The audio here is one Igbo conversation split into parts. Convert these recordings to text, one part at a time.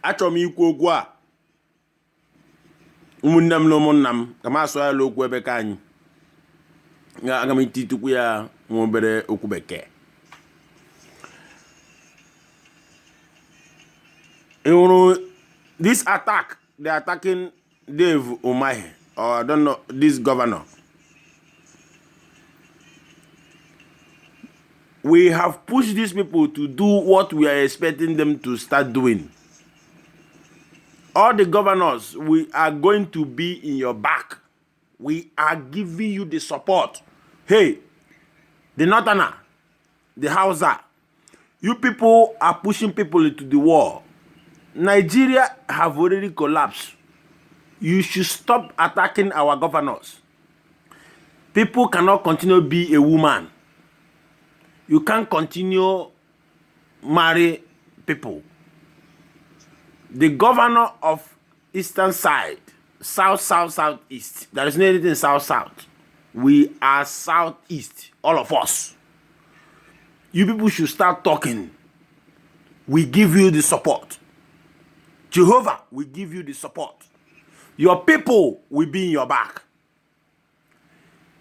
achọrọ m ikwu okwu a ụmụnne m na ụmụnna m ka m asụ ya okwu ebe ka anyị aga m ititukwu ya nwa obere okwu bekee. This attack, they are attacking Dave Umahi, or I don't know, this governor. We have pushed these people to do what we are expecting them to start doing. All the governors, we are going to be in your back. We are giving you the support. Hey, the Northerner, the Hausa, you people are pushing people into the war. Nigeria have already collapsed. You should stop attacking our governors. People cannot continue to be a woman. You can't continue marry people. The governor of eastern side, southeast. There is no anything south. We are southeast, all of us. You people should start talking. We give you the support. Jehovah will give you the support. Your people will be in your back.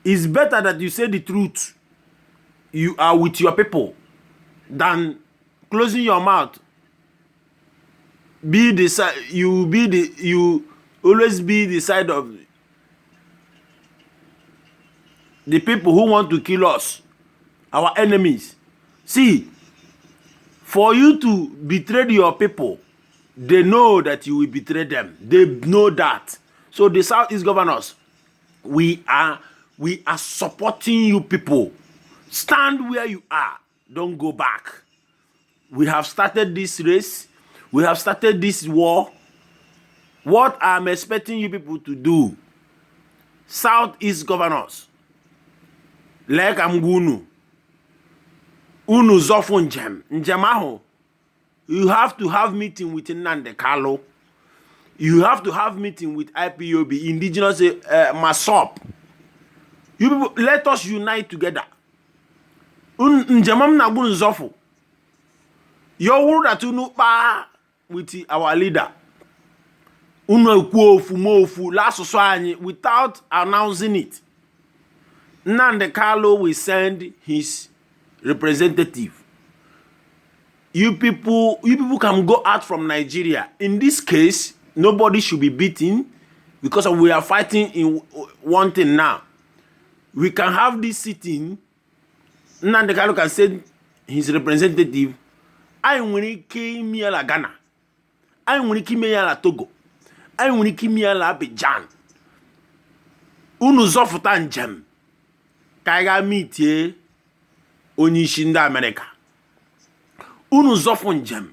It's better that you say the truth. You are with your people than closing your mouth. You always be the side of the people who want to kill us, our enemies. See, for you to betray your people, they know that you will betray them. They know that. So the Southeast governors, we are supporting you people. Stand where you are. Don't go back. We have started this race. We have started this war. What I'm expecting you people to do, Southeast governors, like Amgunu, Unu Zofu Njemaho, you have to have meeting with Nnamdi Kanu. You have to have meeting with IPOB, indigenous MASSOP. You people, let us unite together. Njemam na gun Zofu. Your word that unu pa with our leader. Unu ekwofu mofu last so without announcing it. Nnamdi Kanu will send his representative. You people can go out from Nigeria. In this case, nobody should be beaten because we are fighting in one thing now. We can have this sitting. Nnamdi Kanu can send his representative. I want to me la Ghana. I want to me la Togo. I want to me la Abidjan. Unu zofuta njem. Kaiga meet Onyishinda America. Unu zofu njem.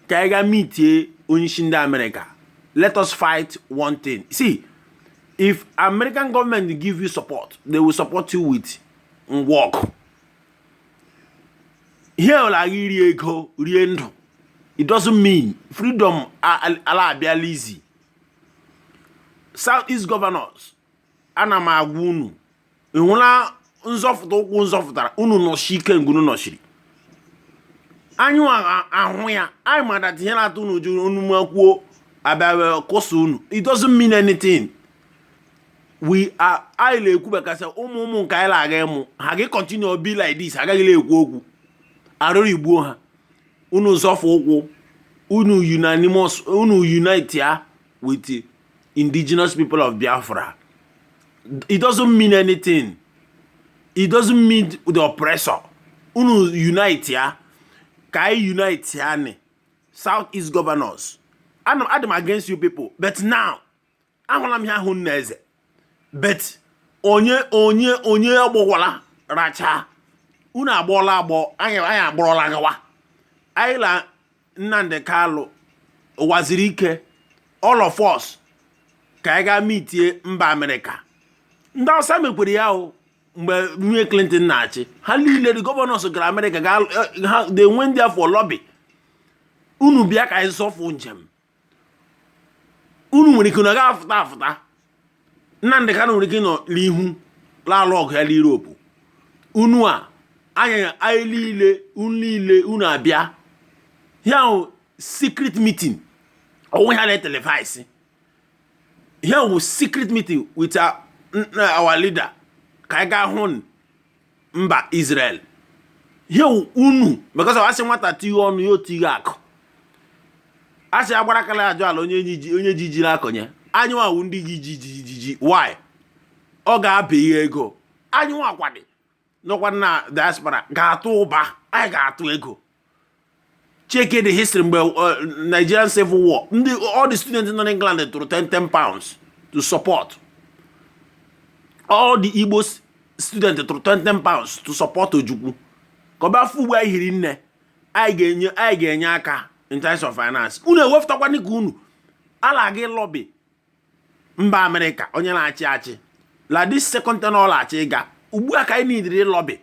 Kaiga meet Onyishinda America. Let us fight one thing. See, if American government give you support, they will support you with work. Here it doesn't mean freedom ala abia easy. Southeast governors anamagunu ihuna nzofutara unu no shike ngunu no shiri anyu ahụ ya I ma that here na tunu ju unu makwuo abia koso unu. It doesn't mean anything. We are ile ekwu bekasa ụmụ nke ile aga emu ha ga continue be like this agaghị le ekwu okwu arụrụ igbo ha unu zofu ụkwụ unu unanimous unu unite ya with the indigenous people of Biafra. It doesn't mean anything. It doesn't mean the oppressor. Unu unite ya kai unite ya ne Southeast governors. I'm against you people, but now ahụla m ya hụ nneze. But onye agbọwala racha unu agbola agbo anya agborola gawa ayila Nnamdi Kanu waziri ike all of us ka anyị ga meetie mba America. Ndị ọsa mekwere ya o mgbe nwunye Clinton na-achị ha niile the governors gara America they went there for lobby. Unu bịa ka anyị sofu njem unu nwere ike na ga afụta Nnamdi Kanu nwere ike nọ n'ihu laalụ ọgụ ya n'Europe. Unu a anya niile unu abịa here secret meeting or we had a televised. Here was secret meeting with our leader, Kaiga Hon Mba Israel. Here unu because I say what at you on your tigak. I say Abarakala Jal onye jiji na konye. Anywa wundi jiji. Why? Oga be ego. Anywa kwade. No one na diaspora. Gato ba. I got ego. Check the history of Nigerian Civil War. All the students in England to return £10 to support. All the Igbo students to return £10 to support Ojukwu. Koba fu where he in there. I get aka in terms of finance. Une wefta kwa niku unu. Ala ge lobby. Mba America onye na achi. La this second ten all achi ga. Ubu aka I need lobby.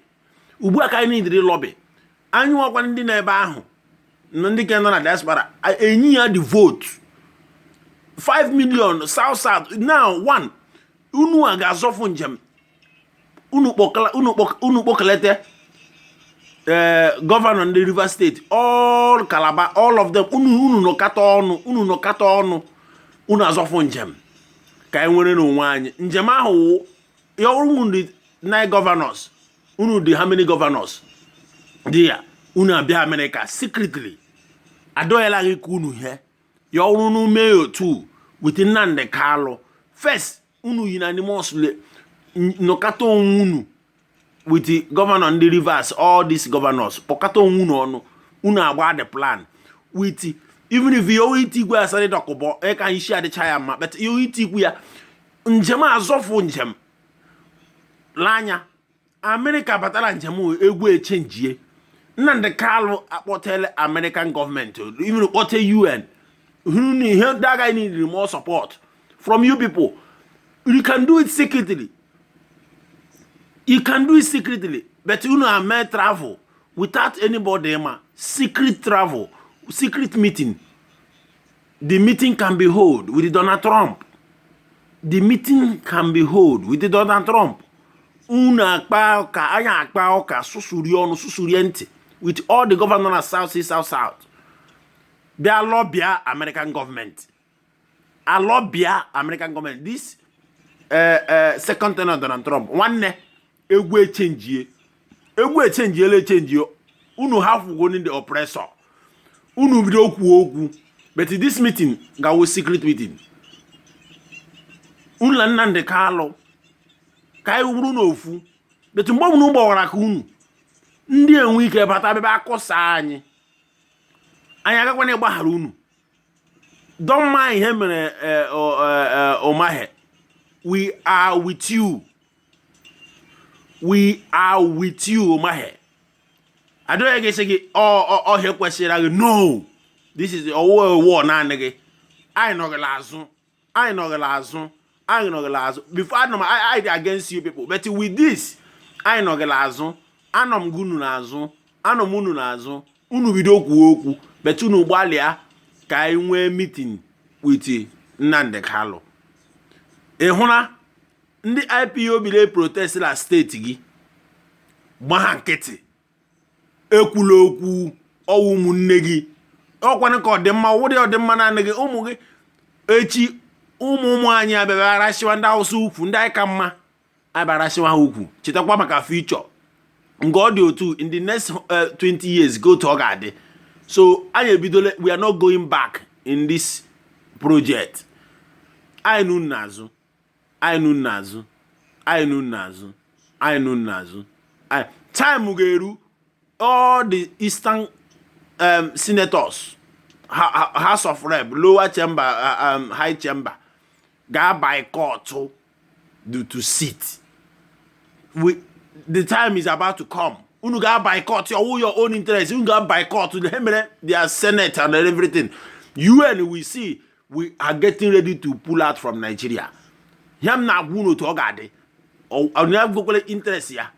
Anyu akwa ndi na ebe ahụ. Ndị kendo na diaspora enyi ya the vote 5 million south now one unu aga azofu njem unu kpokelete governor in the River State all Calabar all of them unu no kata onu unu azofu njem ka enwere no nwe anyị njem ahụ ya unu ndị 9 governors unu dị how many governors dia unu abịa America secretly adoyela gị unu he ya ọrụ nu mee otu with Nnamdi Kanu first unu unanimous nọkata unu with the governor and the Rivers all these governors pọkata unu ọnụ unu agba the plan with even if you iti gwa asari dokobo e kan shi ade chaya ma but you iti gwa ya njem azọfụ njem lanya America batala njem egwu echenjie Nnamdi Kanu akpọtele American government even akpọte UN that guy need more support from you people. You can do it secretly. But you know may travel without anybody secret travel, secret meeting. The meeting can be held with Donald Trump. Una akpa ka anya akpa oka susuriente with all the governors south east south. They are lobby American government. This second tenor Donald Trump. One ne egwe change. Unu have won the oppressor. Unu bido ku. But this meeting ga secret meeting. Unu Nnamdi Kanu kai wuru no ofu. But mgbe unu gbawara ka unu. Ndị enwe ike bata bebe akosa anyị. Anya gakwa na gbaghara unu. Don't mind him Omahe. We are with you, Omahe. I don't get say oh he question no. This is a war na nigga. I know gelazo. Before I against you people. But with this, I know gelazo. Anom gunu nazo. Anom unu nazo. Unu bido ku. But unu gbalia ka enwe meeting with Nnamdi Kanu. Ehuna ndị IPOB le protest la state gi gba nkịtị ekwula okwu ọwụ ụmụnne gị ọkwanụ ka ọdịmma wụdị ọdịmma na nne gị ụmụ gị echi ụmụ anyị abịara arashiwa ndị Hausa ukwu ndị anyị ka mma abarashiwa ha ukwu chetakwa maka future nke ọ dị otu in the next 20 years go to ogade. So anyị ebidole we are not going back in this project. I know nazu. Time mugeru all the eastern senators, House of Rep, lower chamber, high chamber, ga boycott to sit. The time is about to come. Unu ga boycott your own interest. Unu ga boycott to their Senate and everything. UN we see we are getting ready to pull out from Nigeria. Yam na wuno to ogade. Onye agwokole interest ya.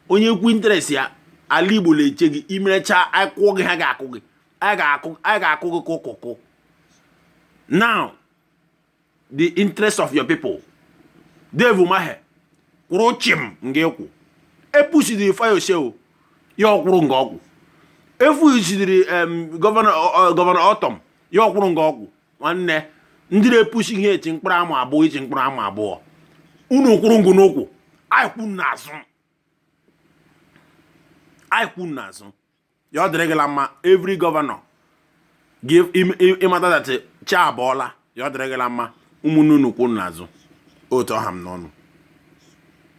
Onye kwu interest ya. Ali Igbo le chegi imerecha akwo gị ha ga-akụ gị. I ga-akụ gị kokoko. Now, the interest of your people. Dave Umahe. Kwuru chim nge ekwu. Epushidiri fire show. Yo kwuru nga ọgwụ. Efushidiri Governor Otom. Yo kwuru nga ọgwụ. nwanne ndị na-epushi ihe echi mkpụrụ ama abụọ ichi mkpụrụ ama abụọ unu kwụrụ ngụ n'ụkwụ anyị kwụ n'azụ ya ọ dịrị gị la mma every governor give ịmata that cha abụọla ya ọ dịrị gị la mma ụmụnne unu kwụ n'azụ otu ọha m n'ọnụ